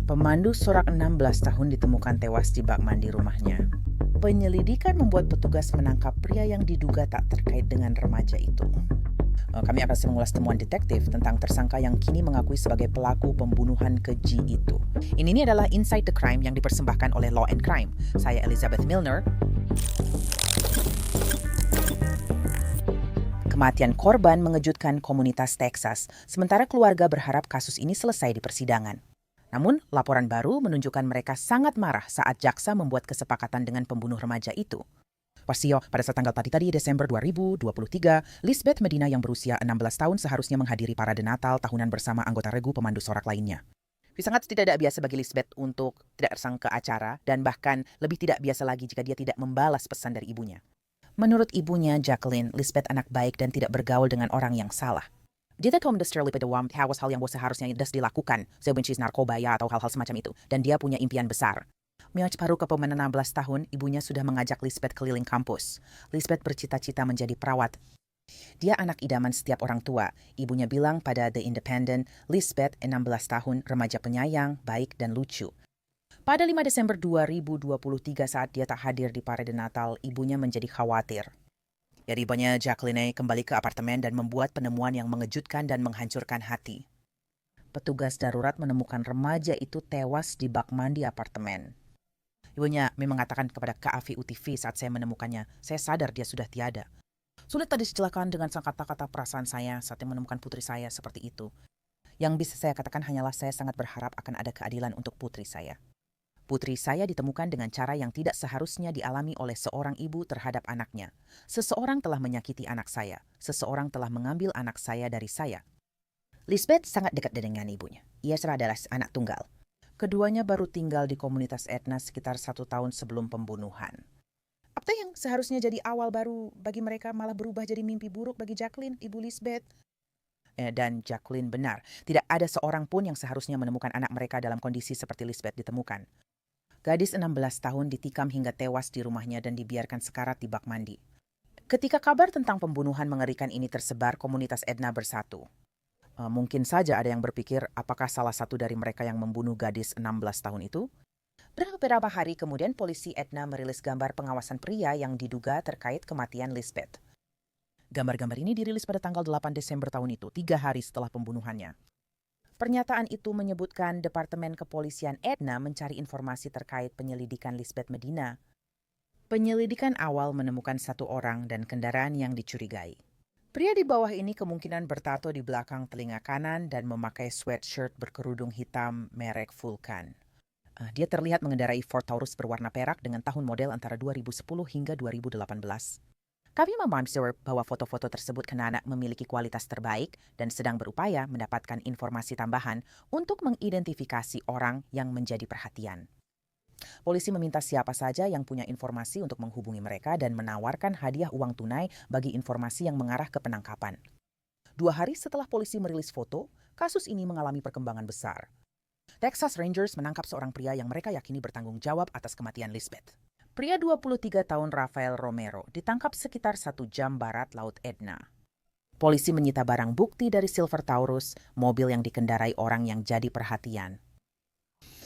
Pemandu sorak 16 tahun ditemukan tewas di bak mandi rumahnya. Penyelidikan membuat petugas menangkap pria yang diduga tak terkait dengan remaja itu. Kami akan mengulas temuan detektif tentang tersangka yang kini mengakui sebagai pelaku pembunuhan keji itu. Ini adalah Inside the Crime yang dipersembahkan oleh Law and Crime. Saya Elizabeth Milner. Kematian korban mengejutkan komunitas Texas, sementara keluarga berharap kasus ini selesai di persidangan. Namun, laporan baru menunjukkan mereka sangat marah saat jaksa membuat kesepakatan dengan pembunuh remaja itu. Wasio, pada saat tanggal tadi Desember 2023, Lisbeth Medina yang berusia 16 tahun seharusnya menghadiri parade Natal tahunan bersama anggota regu pemandu sorak lainnya. Sangat tidak biasa bagi Lisbeth untuk tidak datang ke acara dan bahkan lebih tidak biasa lagi jika dia tidak membalas pesan dari ibunya. Menurut ibunya, Jacqueline, Lisbeth anak baik dan tidak bergaul dengan orang yang salah. Dia tak mendestur pada hawas hal yang seharusnya dilakukan, sebenci narkoba ya atau hal-hal semacam itu, dan dia punya impian besar. Miach baru ke pemenang 16 tahun, ibunya sudah mengajak Lisbeth keliling kampus. Lisbeth bercita-cita menjadi perawat. Dia anak idaman setiap orang tua. Ibunya bilang pada The Independent, Lisbeth 16 tahun, remaja penyayang, baik dan lucu. Pada 5 Desember 2023 saat dia tak hadir di parade Natal, ibunya menjadi khawatir. Jadi ibunya Jacqueline kembali ke apartemen dan membuat penemuan yang mengejutkan dan menghancurkan hati. Petugas darurat menemukan remaja itu tewas di bak mandi apartemen. Ibunya mengatakan kepada KAVU TV saat saya menemukannya, saya sadar dia sudah tiada. Sulit tadi dijelaskan dengan sang kata-kata perasaan saya saat menemukan putri saya seperti itu. Yang bisa saya katakan hanyalah saya sangat berharap akan ada keadilan untuk putri saya. Putri saya ditemukan dengan cara yang tidak seharusnya dialami oleh seorang ibu terhadap anaknya. Seseorang telah menyakiti anak saya. Seseorang telah mengambil anak saya dari saya. Lisbeth sangat dekat dengan ibunya. Ia adalah anak tunggal. Keduanya baru tinggal di komunitas Edna sekitar 1 tahun sebelum pembunuhan. Apa yang seharusnya jadi awal baru bagi mereka malah berubah jadi mimpi buruk bagi Jacqueline, ibu Lisbeth. Dan Jacqueline benar, tidak ada seorang pun yang seharusnya menemukan anak mereka dalam kondisi seperti Lisbeth ditemukan. Gadis 16 tahun ditikam hingga tewas di rumahnya dan dibiarkan sekarat di bak mandi. Ketika kabar tentang pembunuhan mengerikan ini tersebar, komunitas Edna bersatu. Mungkin saja ada yang berpikir apakah salah satu dari mereka yang membunuh gadis 16 tahun itu? Beberapa hari kemudian polisi Edna merilis gambar pengawasan pria yang diduga terkait kematian Lisbeth. Gambar-gambar ini dirilis pada tanggal 8 Desember tahun itu, 3 hari setelah pembunuhannya. Pernyataan itu menyebutkan Departemen Kepolisian Edna mencari informasi terkait penyelidikan Lisbeth Medina. Penyelidikan awal menemukan 1 orang dan kendaraan yang dicurigai. Pria di bawah ini kemungkinan bertato di belakang telinga kanan dan memakai sweatshirt berkerudung hitam merek Vulcan. Dia terlihat mengendarai Ford Taurus berwarna perak dengan tahun model antara 2010 hingga 2018. Kami memastikan bahwa foto-foto tersebut karena memiliki kualitas terbaik dan sedang berupaya mendapatkan informasi tambahan untuk mengidentifikasi orang yang menjadi perhatian. Polisi meminta siapa saja yang punya informasi untuk menghubungi mereka dan menawarkan hadiah uang tunai bagi informasi yang mengarah ke penangkapan. 2 hari setelah polisi merilis foto, kasus ini mengalami perkembangan besar. Texas Rangers menangkap seorang pria yang mereka yakini bertanggung jawab atas kematian Lisbeth. Pria 23 tahun Rafael Romero ditangkap sekitar 1 jam barat Laut Edna. Polisi menyita barang bukti dari Silver Taurus, mobil yang dikendarai orang yang jadi perhatian.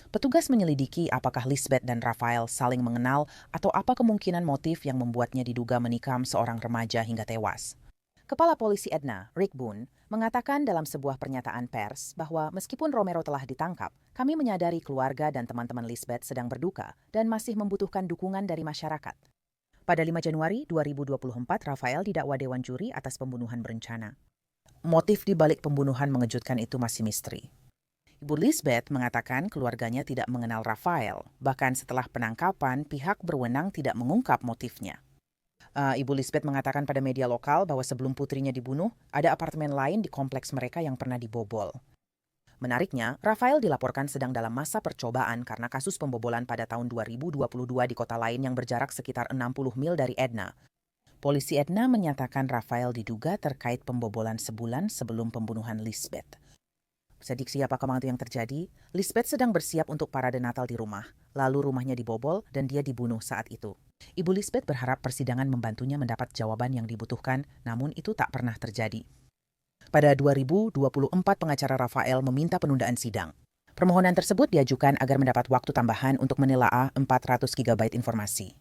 Petugas menyelidiki apakah Lisbeth dan Rafael saling mengenal atau apa kemungkinan motif yang membuatnya diduga menikam seorang remaja hingga tewas. Kepala Polisi Edna, Rick Boone, mengatakan dalam sebuah pernyataan pers bahwa meskipun Romero telah ditangkap, kami menyadari keluarga dan teman-teman Lisbeth sedang berduka dan masih membutuhkan dukungan dari masyarakat. Pada 5 Januari 2024, Rafael didakwa Dewan Juri atas pembunuhan berencana. Motif di balik pembunuhan mengejutkan itu masih misteri. Ibu Lisbeth mengatakan keluarganya tidak mengenal Rafael, bahkan setelah penangkapan pihak berwenang tidak mengungkap motifnya. Ibu Lisbeth mengatakan pada media lokal bahwa sebelum putrinya dibunuh, ada apartemen lain di kompleks mereka yang pernah dibobol. Menariknya, Rafael dilaporkan sedang dalam masa percobaan karena kasus pembobolan pada tahun 2022 di kota lain yang berjarak sekitar 60 mil dari Edna. Polisi Edna menyatakan Rafael diduga terkait pembobolan sebulan sebelum pembunuhan Lisbeth. Prediksi apakah itu yang terjadi? Lisbeth sedang bersiap untuk parade Natal di rumah, lalu rumahnya dibobol dan dia dibunuh saat itu. Ibu Lisbeth berharap persidangan membantunya mendapat jawaban yang dibutuhkan, namun itu tak pernah terjadi. Pada 2024, pengacara Rafael meminta penundaan sidang. Permohonan tersebut diajukan agar mendapat waktu tambahan untuk menelaah 400 GB informasi.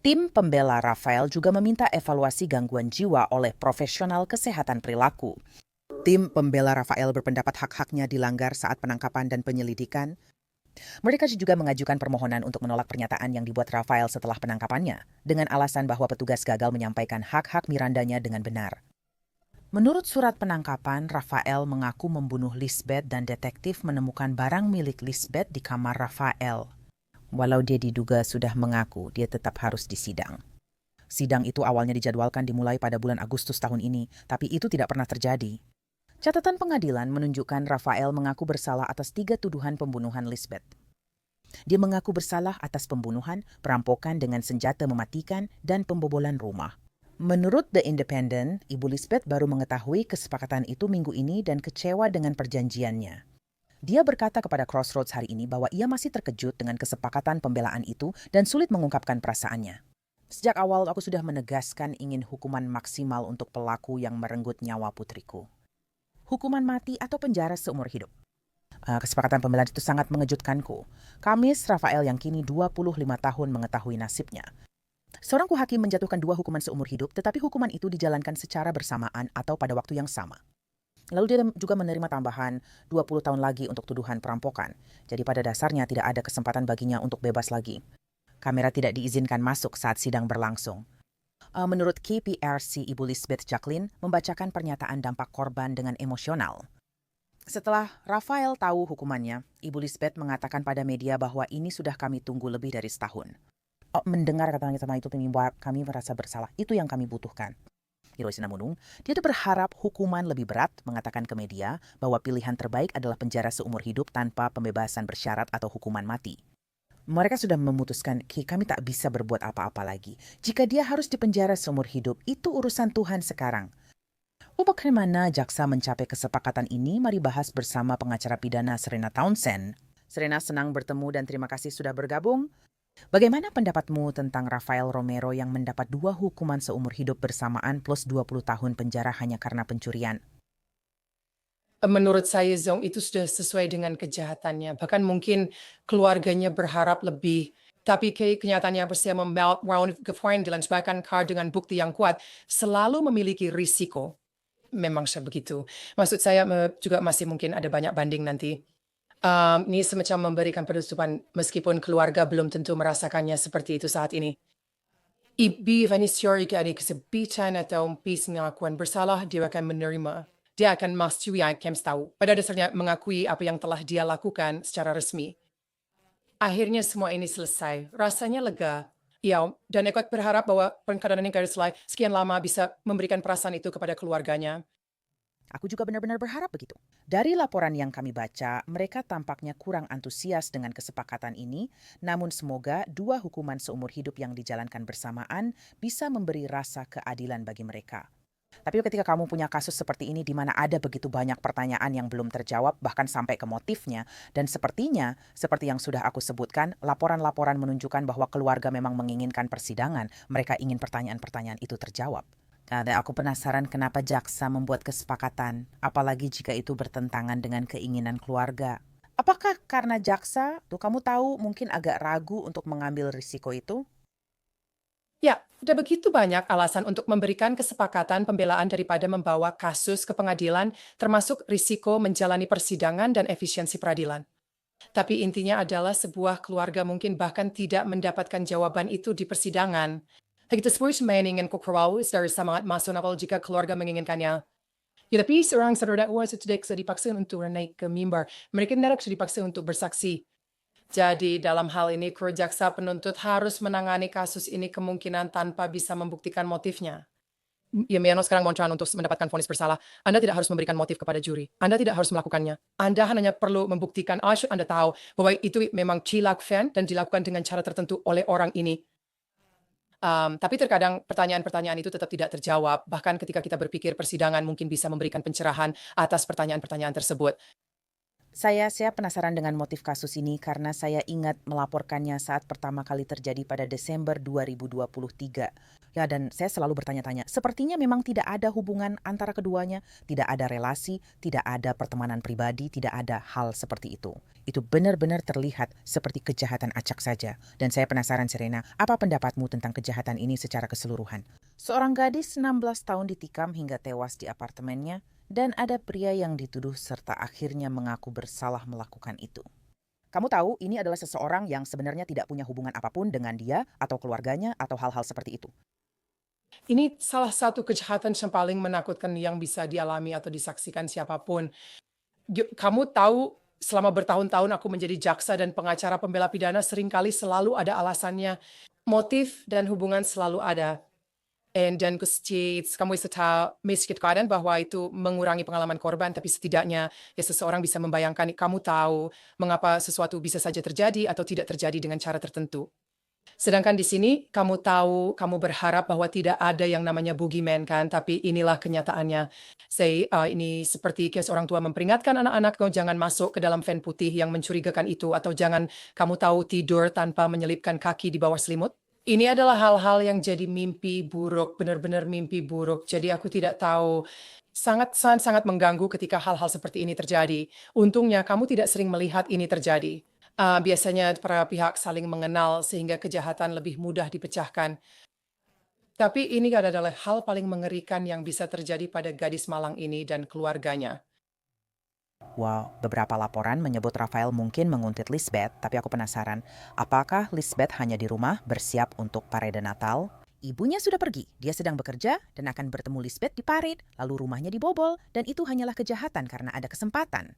Tim pembela Rafael juga meminta evaluasi gangguan jiwa oleh profesional kesehatan perilaku. Tim pembela Rafael berpendapat hak-haknya dilanggar saat penangkapan dan penyelidikan. Mereka juga mengajukan permohonan untuk menolak pernyataan yang dibuat Rafael setelah penangkapannya, dengan alasan bahwa petugas gagal menyampaikan hak-hak Mirandanya dengan benar. Menurut surat penangkapan, Rafael mengaku membunuh Lisbeth dan detektif menemukan barang milik Lisbeth di kamar Rafael. Walau dia diduga sudah mengaku, dia tetap harus disidang. Sidang itu awalnya dijadwalkan dimulai pada bulan Agustus tahun ini, tapi itu tidak pernah terjadi. Catatan pengadilan menunjukkan Rafael mengaku bersalah atas 3 tuduhan pembunuhan Lisbeth. Dia mengaku bersalah atas pembunuhan, perampokan dengan senjata mematikan, dan pembobolan rumah. Menurut The Independent, Ibu Lisbeth baru mengetahui kesepakatan itu minggu ini dan kecewa dengan perjanjiannya. Dia berkata kepada Crossroads hari ini bahwa ia masih terkejut dengan kesepakatan pembelaan itu dan sulit mengungkapkan perasaannya. Sejak awal aku sudah menegaskan ingin hukuman maksimal untuk pelaku yang merenggut nyawa putriku. Hukuman mati atau penjara seumur hidup. Kesepakatan pembelaan itu sangat mengejutkanku. Kamis, Rafael yang kini 25 tahun mengetahui nasibnya. Seorang hakim menjatuhkan 2 hukuman seumur hidup, tetapi hukuman itu dijalankan secara bersamaan atau pada waktu yang sama. Lalu dia juga menerima tambahan 20 tahun lagi untuk tuduhan perampokan. Jadi pada dasarnya tidak ada kesempatan baginya untuk bebas lagi. Kamera tidak diizinkan masuk saat sidang berlangsung. Menurut KPRC, Ibu Lisbeth Jacqueline membacakan pernyataan dampak korban dengan emosional. Setelah Rafael tahu hukumannya, Ibu Lisbeth mengatakan pada media bahwa ini sudah kami tunggu lebih dari setahun. Mendengar kata-kata itu membuat kami merasa bersalah. Itu yang kami butuhkan. Hiroi Sinamunung, dia berharap hukuman lebih berat, mengatakan ke media bahwa pilihan terbaik adalah penjara seumur hidup tanpa pembebasan bersyarat atau hukuman mati. Mereka sudah memutuskan, kami tak bisa berbuat apa-apa lagi. Jika dia harus dipenjara seumur hidup, itu urusan Tuhan sekarang. Bagaimana jaksa mencapai kesepakatan ini? Mari bahas bersama pengacara pidana Serena Townsend. Serena, senang bertemu dan terima kasih sudah bergabung. Bagaimana pendapatmu tentang Rafael Romero yang mendapat 2 hukuman seumur hidup bersamaan plus 20 tahun penjara hanya karena pencurian? Menurut saya Zong itu sudah sesuai dengan kejahatannya. Bahkan mungkin keluarganya berharap lebih. Tapi kenyataannya bersama Brown Gefrein dilansbakan dengan bukti yang kuat selalu memiliki risiko. Memang begitu. Maksud saya juga masih mungkin ada banyak banding nanti. Ini semacam memberikan penutupan meskipun keluarga belum tentu merasakannya seperti itu saat ini. Ibu Vanessa ada kesepitan atau pengakuan bersalah, dia akan menerima. Dia akan maksudnya tahu. Pada dasarnya mengakui apa yang telah dia lakukan secara resmi. Akhirnya semua ini selesai. Rasanya lega. Ya, dan aku berharap bahwa perkara ini selesai sekian lama bisa memberikan perasaan itu kepada keluarganya. Aku juga benar-benar berharap begitu. Dari laporan yang kami baca, mereka tampaknya kurang antusias dengan kesepakatan ini, namun semoga 2 hukuman seumur hidup yang dijalankan bersamaan bisa memberi rasa keadilan bagi mereka. Tapi ketika kamu punya kasus seperti ini di mana ada begitu banyak pertanyaan yang belum terjawab, bahkan sampai ke motifnya, dan sepertinya, seperti yang sudah aku sebutkan, laporan-laporan menunjukkan bahwa keluarga memang menginginkan persidangan, mereka ingin pertanyaan-pertanyaan itu terjawab. Aku penasaran kenapa jaksa membuat kesepakatan, apalagi jika itu bertentangan dengan keinginan keluarga. Apakah karena jaksa, kamu tahu mungkin agak ragu untuk mengambil risiko itu? Ya, ada begitu banyak alasan untuk memberikan kesepakatan pembelaan daripada membawa kasus ke pengadilan, termasuk risiko menjalani persidangan dan efisiensi peradilan. Tapi intinya adalah sebuah keluarga mungkin bahkan tidak mendapatkan jawaban itu di persidangan. Begitu sebuah menginginkan kokrawis dari sangat masonabel jika keluarga menginginkannya. Ya, tapi seorang terdakwa tidak dipaksa untuk naik ke mimbar. Mereka tidak dipaksa untuk bersaksi. Jadi dalam hal ini, jaksa penuntut harus menangani kasus ini kemungkinan tanpa bisa membuktikan motifnya. Ya, Miano sekarang mencoba untuk mendapatkan vonis bersalah. Anda tidak harus memberikan motif kepada juri. Anda tidak harus melakukannya. Anda hanya perlu membuktikan, Anda tahu bahwa itu memang dilakukan dan dilakukan dengan cara tertentu oleh orang ini. Tapi terkadang pertanyaan-pertanyaan itu tetap tidak terjawab. Bahkan ketika kita berpikir persidangan mungkin bisa memberikan pencerahan atas pertanyaan-pertanyaan tersebut. Saya penasaran dengan motif kasus ini karena saya ingat melaporkannya saat pertama kali terjadi pada Desember 2023. Ya, dan saya selalu bertanya-tanya, sepertinya memang tidak ada hubungan antara keduanya, tidak ada relasi, tidak ada pertemanan pribadi, tidak ada hal seperti itu. Itu benar-benar terlihat seperti kejahatan acak saja. Dan saya penasaran, Serena, apa pendapatmu tentang kejahatan ini secara keseluruhan? Seorang gadis 16 tahun ditikam hingga tewas di apartemennya, dan ada pria yang dituduh serta akhirnya mengaku bersalah melakukan itu. Kamu tahu, ini adalah seseorang yang sebenarnya tidak punya hubungan apapun dengan dia atau keluarganya atau hal-hal seperti itu. Ini salah satu kejahatan yang paling menakutkan yang bisa dialami atau disaksikan siapapun. Kamu tahu, selama bertahun-tahun aku menjadi jaksa dan pengacara pembela pidana, seringkali selalu ada alasannya. Motif dan hubungan selalu ada. Dan kamu bisa tahu, miskin keadaan bahwa itu mengurangi pengalaman korban, tapi setidaknya ya seseorang bisa membayangkan, kamu tahu mengapa sesuatu bisa saja terjadi atau tidak terjadi dengan cara tertentu. Sedangkan di sini kamu tahu, kamu berharap bahwa tidak ada yang namanya boogeyman kan, tapi inilah kenyataannya. Ini seperti case orang tua memperingatkan anak-anak, jangan masuk ke dalam van putih yang mencurigakan itu, atau jangan kamu tahu tidur tanpa menyelipkan kaki di bawah selimut. Ini adalah hal-hal yang jadi mimpi buruk, benar-benar mimpi buruk. Jadi aku tidak tahu, sangat mengganggu ketika hal-hal seperti ini terjadi. Untungnya kamu tidak sering melihat ini terjadi. Biasanya para pihak saling mengenal sehingga kejahatan lebih mudah dipecahkan. Tapi ini adalah hal paling mengerikan yang bisa terjadi pada gadis malang ini dan keluarganya. Wow, beberapa laporan menyebut Rafael mungkin menguntit Lisbeth, tapi aku penasaran, apakah Lisbeth hanya di rumah bersiap untuk parade Natal? Ibunya sudah pergi, dia sedang bekerja dan akan bertemu Lisbeth di parade, lalu rumahnya dibobol, dan itu hanyalah kejahatan karena ada kesempatan.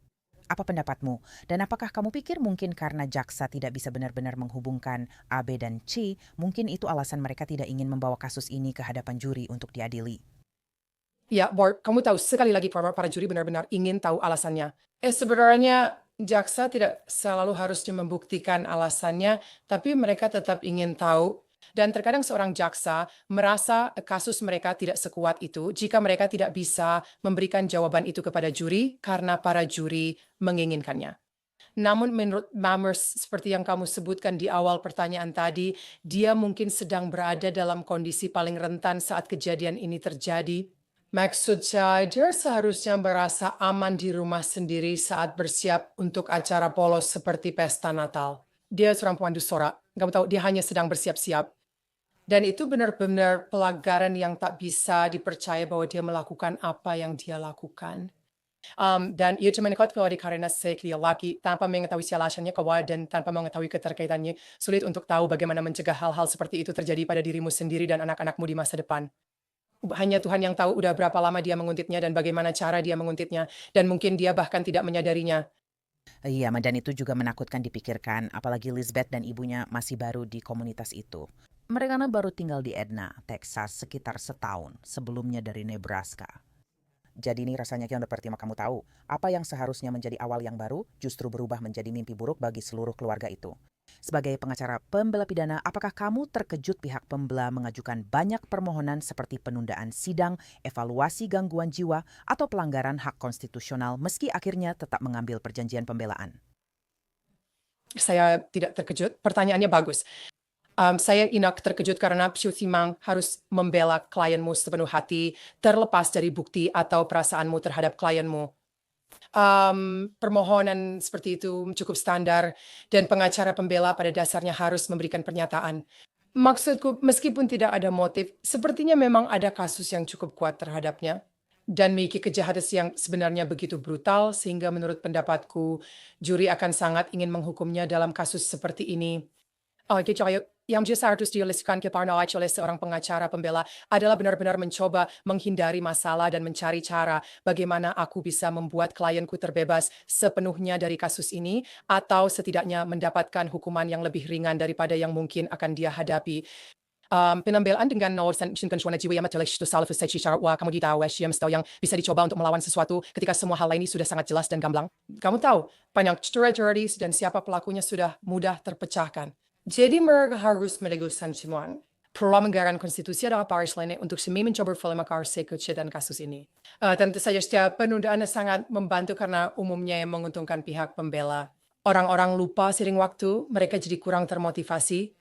Apa pendapatmu? Dan apakah kamu pikir mungkin karena jaksa tidak bisa benar-benar menghubungkan A, B, dan C, mungkin itu alasan mereka tidak ingin membawa kasus ini ke hadapan juri untuk diadili? Ya, Bart, kamu tahu sekali lagi para juri benar-benar ingin tahu alasannya. Sebenarnya jaksa tidak selalu harusnya membuktikan alasannya, tapi mereka tetap ingin tahu. Dan terkadang seorang jaksa merasa kasus mereka tidak sekuat itu jika mereka tidak bisa memberikan jawaban itu kepada juri karena para juri menginginkannya. Namun menurut Mammers, seperti yang kamu sebutkan di awal pertanyaan tadi, dia mungkin sedang berada dalam kondisi paling rentan saat kejadian ini terjadi. Maksud saya, dia seharusnya merasa aman di rumah sendiri saat bersiap untuk acara polos seperti pesta Natal. Dia seorang pemandu sorak. Kamu tahu, dia hanya sedang bersiap-siap. Dan itu benar-benar pelanggaran yang tak bisa dipercaya bahwa dia melakukan apa yang dia lakukan. Dan ia cuma diketahui karena dia laki tanpa mengetahui alasannya dan tanpa mengetahui keterkaitannya, sulit untuk tahu bagaimana mencegah hal-hal seperti itu terjadi pada dirimu sendiri dan anak-anakmu di masa depan. Hanya Tuhan yang tahu udah berapa lama dia menguntitnya dan bagaimana cara dia menguntitnya. Dan mungkin dia bahkan tidak menyadarinya. Iya, dan itu juga menakutkan dipikirkan, apalagi Lisbeth dan ibunya masih baru di komunitas itu. Mereka baru tinggal di Edna, Texas, sekitar setahun, sebelumnya dari Nebraska. Jadi ini rasanya yang pertama kamu tahu, apa yang seharusnya menjadi awal yang baru justru berubah menjadi mimpi buruk bagi seluruh keluarga itu. Sebagai pengacara pembela pidana, apakah kamu terkejut pihak pembela mengajukan banyak permohonan seperti penundaan sidang, evaluasi gangguan jiwa, atau pelanggaran hak konstitusional meski akhirnya tetap mengambil perjanjian pembelaan? Saya tidak terkejut. Pertanyaannya bagus. Saya terkejut karena Psiu Timang harus membela klienmu sepenuh hati, terlepas dari bukti atau perasaanmu terhadap klienmu. Permohonan seperti itu cukup standar dan pengacara pembela pada dasarnya harus memberikan pernyataan. Maksudku, meskipun tidak ada motif, sepertinya memang ada kasus yang cukup kuat terhadapnya dan memiliki kejahatan yang sebenarnya begitu brutal sehingga menurut pendapatku juri akan sangat ingin menghukumnya dalam kasus seperti ini. Yang justru harus dijelaskan kepada oleh seorang pengacara pembela adalah benar-benar mencoba menghindari masalah dan mencari cara bagaimana aku bisa membuat klienku terbebas sepenuhnya dari kasus ini atau setidaknya mendapatkan hukuman yang lebih ringan daripada yang mungkin akan dia hadapi. Penampilan dengan konsuana jiwa yang matalis itu salah secara kamu tahu yang bisa dicoba untuk melawan sesuatu ketika semua hal ini sudah sangat jelas dan gamblang. Kamu tahu, banyak tragedi dan siapa pelakunya sudah mudah terpecahkan. Jadi mereka harus meneguhkan semua. Pelanggaran konstitusi adalah paris lainnya untuk semi mencoba memakar dan kasus ini. Tentu saja setiap penundaan sangat membantu karena umumnya yang menguntungkan pihak pembela. Orang-orang lupa sering waktu, mereka jadi kurang termotivasi.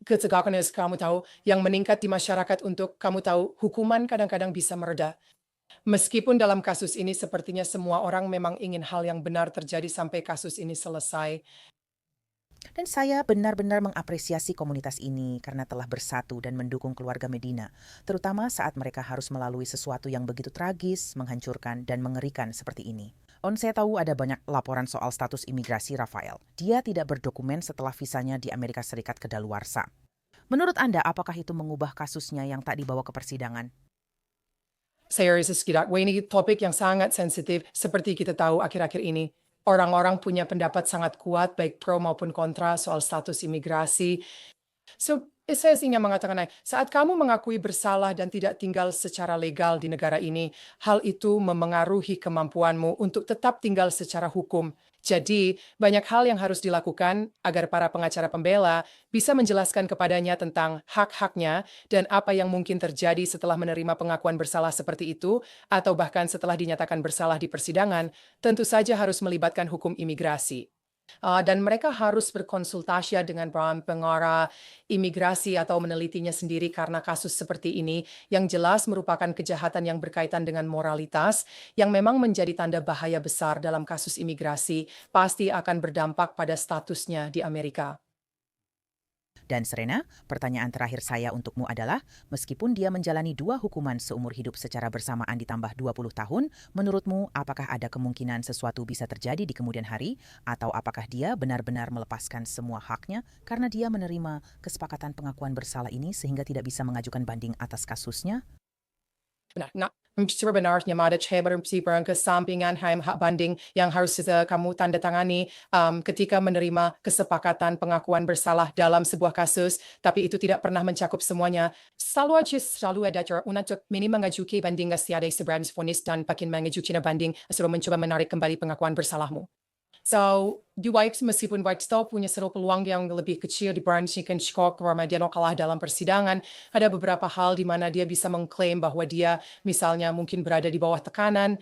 Ketegangan yang kamu tahu, yang meningkat di masyarakat untuk kamu tahu, hukuman kadang-kadang bisa mereda. Meskipun dalam kasus ini sepertinya semua orang memang ingin hal yang benar terjadi sampai kasus ini selesai. Dan saya benar-benar mengapresiasi komunitas ini karena telah bersatu dan mendukung keluarga Medina, terutama saat mereka harus melalui sesuatu yang begitu tragis, menghancurkan, dan mengerikan seperti ini. Saya tahu ada banyak laporan soal status imigrasi Rafael. Dia tidak berdokumen setelah visanya di Amerika Serikat kedaluarsa. Menurut Anda, apakah itu mengubah kasusnya yang tak dibawa ke persidangan? Saya rasa setidaknya ini topik yang sangat sensitif seperti kita tahu akhir-akhir ini. Orang-orang punya pendapat sangat kuat baik pro maupun kontra soal status imigrasi. So, saya ingin mengatakan, saat kamu mengakui bersalah dan tidak tinggal secara legal di negara ini, hal itu memengaruhi kemampuanmu untuk tetap tinggal secara hukum. Jadi, banyak hal yang harus dilakukan agar para pengacara pembela bisa menjelaskan kepadanya tentang hak-haknya dan apa yang mungkin terjadi setelah menerima pengakuan bersalah seperti itu, atau bahkan setelah dinyatakan bersalah di persidangan, tentu saja harus melibatkan hukum imigrasi. Dan mereka harus berkonsultasi dengan pengarah imigrasi atau menelitinya sendiri karena kasus seperti ini yang jelas merupakan kejahatan yang berkaitan dengan moralitas yang memang menjadi tanda bahaya besar dalam kasus imigrasi, pasti akan berdampak pada statusnya di Amerika. Dan Serena, pertanyaan terakhir saya untukmu adalah, meskipun dia menjalani 2 hukuman seumur hidup secara bersamaan ditambah 20 tahun, menurutmu apakah ada kemungkinan sesuatu bisa terjadi di kemudian hari? Atau apakah dia benar-benar melepaskan semua haknya karena dia menerima kesepakatan pengakuan bersalah ini sehingga tidak bisa mengajukan banding atas kasusnya? Benar. Sebenarnya ada sebarang kesampingan hak banding yang harus kamu tanda tangani ketika menerima kesepakatan pengakuan bersalah dalam sebuah kasus, tapi itu tidak pernah mencakup semuanya. Selalu ada cara untuk mengajukan banding tiada sebarang vonis dan pakin mengajukan banding sebelum mencoba menarik kembali pengakuan bersalahmu. So, meskipun White Stop punya seru peluang yang lebih kecil dibandingkan Scott karena dia kalah dalam persidangan, ada beberapa hal di mana dia bisa mengklaim bahwa dia misalnya mungkin berada di bawah tekanan,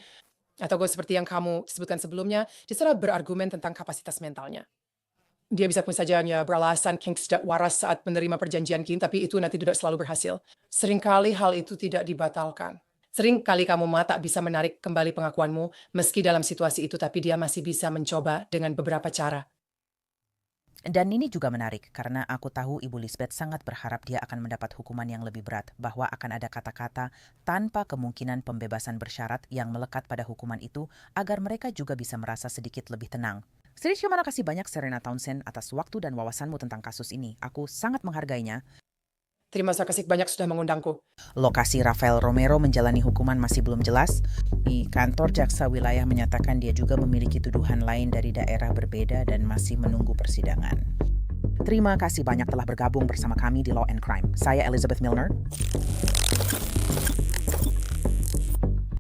atau seperti yang kamu sebutkan sebelumnya, dia selalu berargumen tentang kapasitas mentalnya. Dia bisa pun saja beralasan Kinks tidak waras saat menerima perjanjian Kim, tapi itu nanti tidak selalu berhasil. Seringkali hal itu tidak dibatalkan. Sering kali kamu tak bisa menarik kembali pengakuanmu, meski dalam situasi itu, tapi dia masih bisa mencoba dengan beberapa cara. Dan ini juga menarik, karena aku tahu Ibu Lisbeth sangat berharap dia akan mendapat hukuman yang lebih berat, bahwa akan ada kata-kata tanpa kemungkinan pembebasan bersyarat yang melekat pada hukuman itu, agar mereka juga bisa merasa sedikit lebih tenang. Terima kasih banyak Serena Townsend atas waktu dan wawasanmu tentang kasus ini. Aku sangat menghargainya. Terima kasih banyak sudah mengundangku. Lokasi Rafael Romero menjalani hukuman masih belum jelas. Di kantor jaksa wilayah menyatakan dia juga memiliki tuduhan lain dari daerah berbeda dan masih menunggu persidangan. Terima kasih banyak telah bergabung bersama kami di Law and Crime. Saya Elizabeth Milner.